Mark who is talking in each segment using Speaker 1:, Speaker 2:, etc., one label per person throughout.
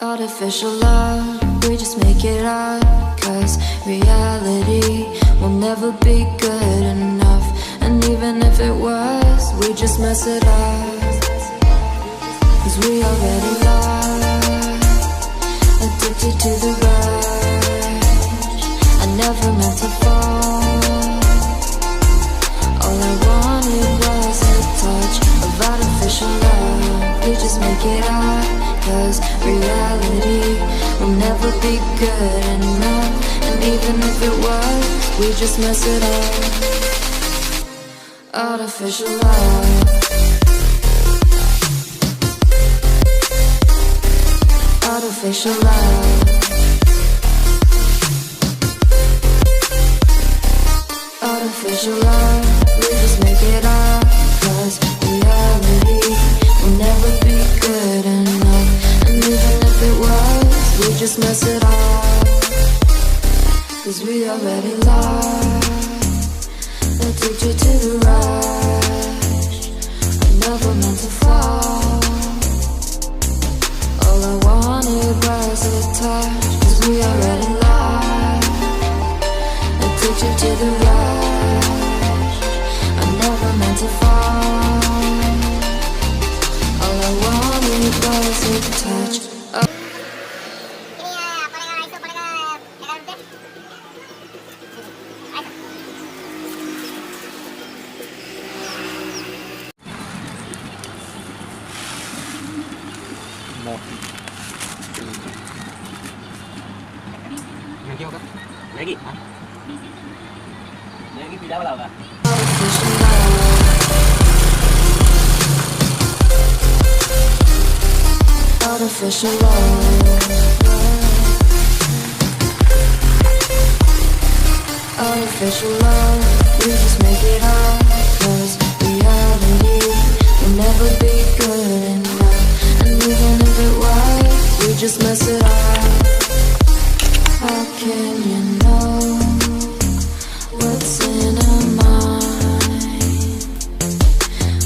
Speaker 1: Artificial love, we just make it up, 'cause reality will never be good enough. And even if it was, we just mess it up, 'cause we already lost, addicted to the rush. I never meant to fall, all I wanted was a touch of artificial love. We just make it up, 'cause reality will never be good enough. And even if it was, we just mess it up. Artificial love, artificial love, artificial love. We just make it up, 'cause reality will never be good enough. And even if it was, we just mess it up, 'cause we already lost, addicted to the rush. I never meant to fall, all I wanted was a touch, 'cause we already lost, addicted to the rush. I never meant to fall, all I wanted was a touch of
Speaker 2: Maggi Maggi pizza वाला होगा
Speaker 1: artificial love, artificial love. We just make it up, 'cause reality will never be good enough. And even if it was, we just mess it up. How can you know what's in our mind,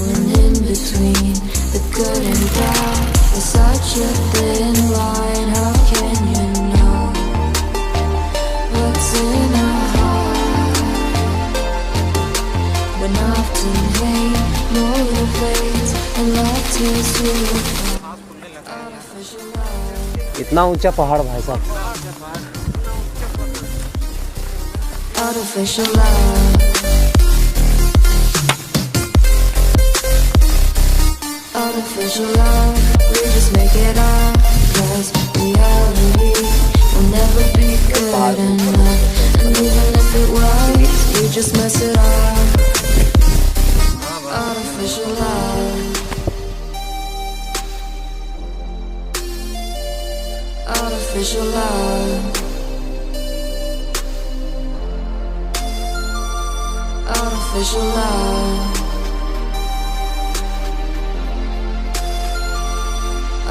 Speaker 1: when in between the good and bad there's such a thin line? How can you know what's in our heart, when often hate motivates and love tears you apart? Artificial love,
Speaker 2: इतना ऊंचा पहाड़ भाई साहब
Speaker 1: artificial love, artificial love. We just make it up, 'cause reality will never be good enough. And even if it was, we just mess it up. Artificial love, artificial love, artificial love,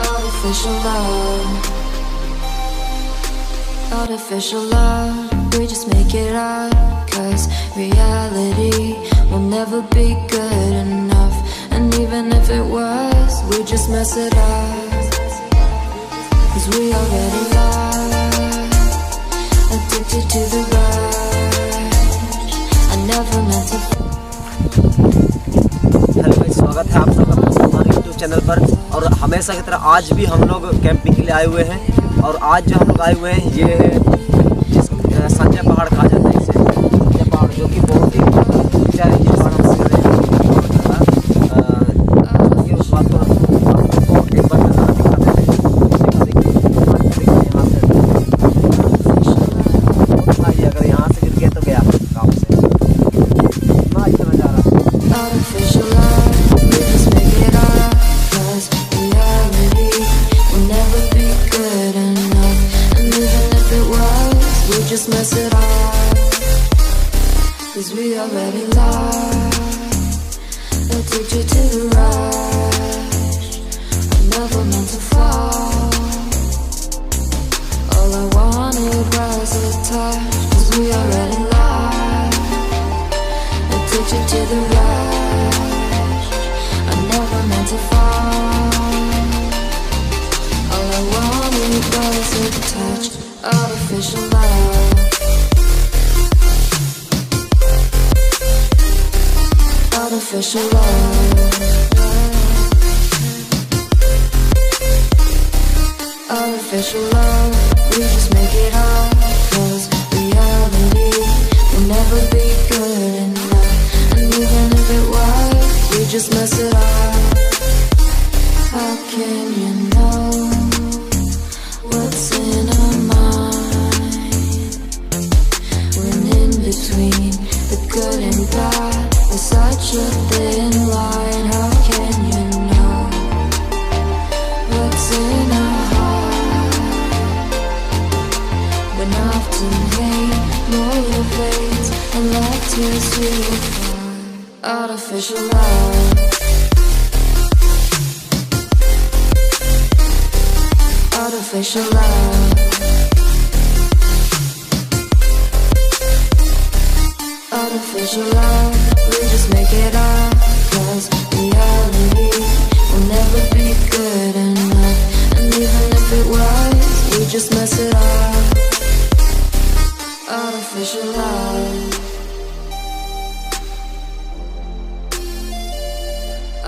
Speaker 1: artificial love, artificial love. We just make it up, 'cause reality will never be good enough. And even if it was, we just mess it up, 'cause we already lost, addicted to the rush. I never meant to.
Speaker 2: Hello भाई, स्वागत है आप सबका हमारे YouTube channel पर। और हमेशा की तरह आज भी हम लोग कैंपिंग के लिए आए हुए हैं। और आज जो हम लोग आए हुए हैं, ये जिस संजय पहाड़ कहा जाता है इसे, संजय पहाड़, जो कि बहुत ही ऊंचा है। ये पहाड़ हमसे उस बात को आपको एक बार नज़ारा दिखाते हैं। अगर यहाँ से गिर गए तो गया काम से, इतना अच्छा नज़ारा।
Speaker 1: Artificial love, we just make it up, 'cause reality will never be good enough. And even if it was, we just mess it up, 'cause we already lost, addicted to the rush. I never meant to fall, all I wanted was a touch, 'cause we already lost, addicted to the rush. I never meant to fall, all I wanted Artificial love. Artificial love. Artificial love. We just make it up, 'cause reality will never be good enough. And even if it was, we just mess it up. How can you know what's in our mind, when in between the good and bad there's such a thin line? How can you know what's in our heart, when often hate motivates and love tears you apart? Artificial love. Artificial love. Artificial love. We just make it up, 'cause reality will never be good enough. And even if it was, we just mess it up. Artificial love.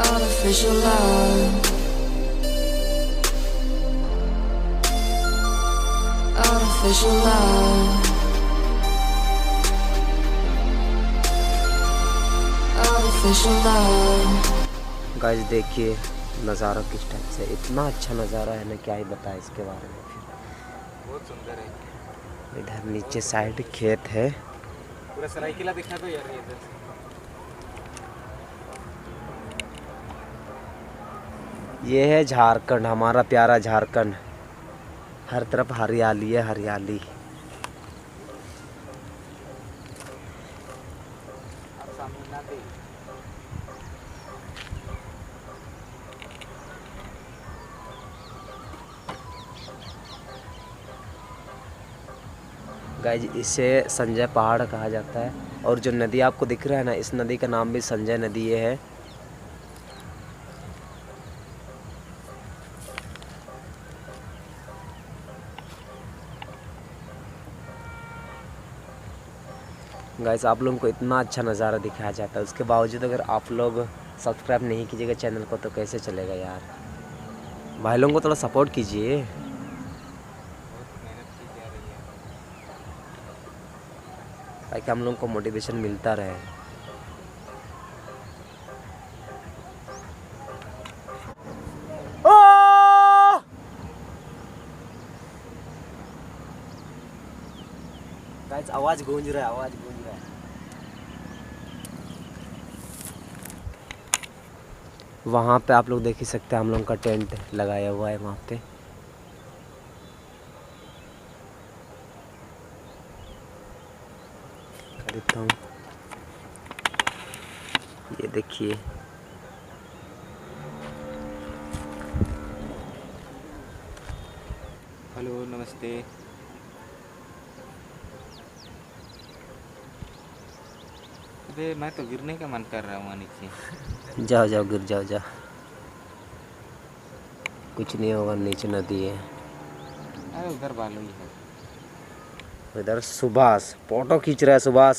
Speaker 1: Artificial love. Artificial love. Artificial love.
Speaker 2: Guys देखिए नज़ारा किस type से, इतना अच्छा नज़ारा है ना, क्या ही बताएं इसके बारे में। फिर
Speaker 3: बहुत सुंदर है।
Speaker 2: इधर नीचे साइड खेत है।
Speaker 3: पूरा सरायकेला दिखा दो यार ये इधर।
Speaker 2: ये है झारखंड, हमारा प्यारा झारखंड। हर तरफ हरियाली है, हरियाली।
Speaker 3: आप सामने ना देख।
Speaker 2: गाइस इसे संजय पहाड़ कहा जाता है, और जो नदी आपको दिख रहा है ना, इस नदी का नाम भी संजय नदी ये है। गाइस आप लोगों को इतना अच्छा नज़ारा दिखाया जाता है, उसके बावजूद अगर आप लोग सब्सक्राइब नहीं कीजिएगा चैनल को तो कैसे चलेगा यार। भाई लोगों को थोड़ा सपोर्ट कीजिए।
Speaker 3: बहुत मेहनत की जा रही है।
Speaker 2: ताकि हम लोगों को मोटिवेशन मिलता रहे। गाइस आवाज़ गूंज रहा है, आवाज़ गूंज रहा है। वहाँ पे आप लोग देख ही सकते हैं, हम लोगों का टेंट लगाया हुआ है वहाँ पे। खरीदता हूँ, ये देखिए।
Speaker 3: हेलो नमस्ते। अबे मैं तो गिरने का मन कर रहा हूँ नीचे।
Speaker 2: जाओ जाओ गिर जाओ जाओ, कुछ नहीं होगा, नीचे नदी है।
Speaker 3: अरे उधर बालू ही है।
Speaker 2: इधर सुभाष फोटो खींच रहा है। सुभाष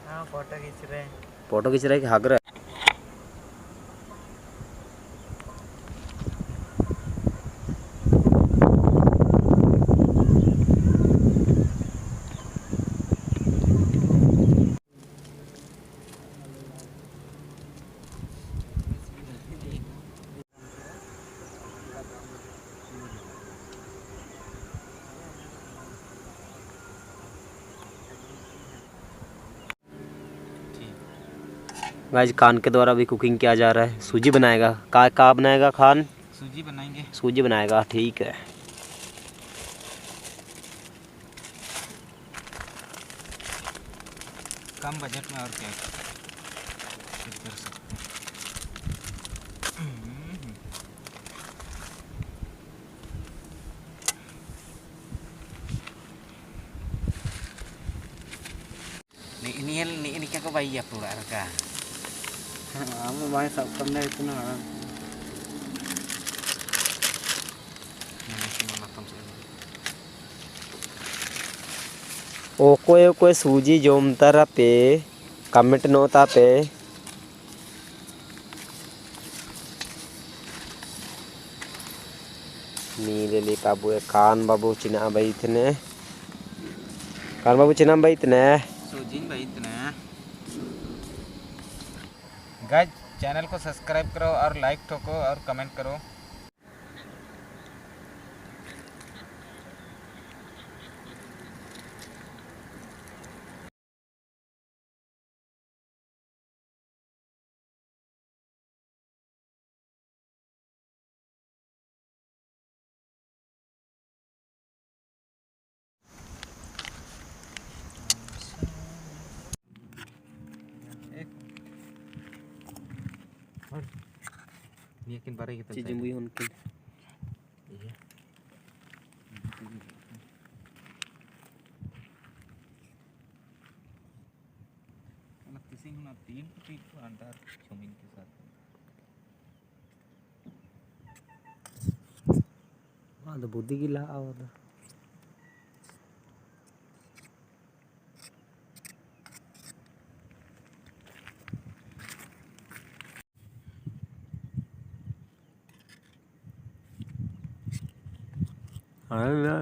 Speaker 3: हाँ फोटो खींच रहे हैं।
Speaker 2: फोटो खींच रहा है कि भाग रहा है? गाइस खान के द्वारा भी कुकिंग किया जा रहा है। सूजी बनाएगा, का बनाएगा खान?
Speaker 3: सूजी बनाएंगे।
Speaker 2: सूजी बनाएगा, ठीक है।
Speaker 3: कम बजट में और क्या कर सकते हैं। ini kagak bayi ya pura harga.
Speaker 4: Kamu banyak sabkamnya itu nah.
Speaker 3: Ini semua makan sekali.
Speaker 2: okoe suji jom tarape comment no tape ni lili babu kan babu cina bayi tene kan babu cina bayi tene
Speaker 3: सूजी भाई इतना guys channel को subscribe करो और like ठोको और comment करो। Yakin pare kita
Speaker 2: Cijumbuy hunkin
Speaker 3: iya anak kising na 3 feet को अंदर जमीन के साथ
Speaker 2: ada budi gila awal Halo.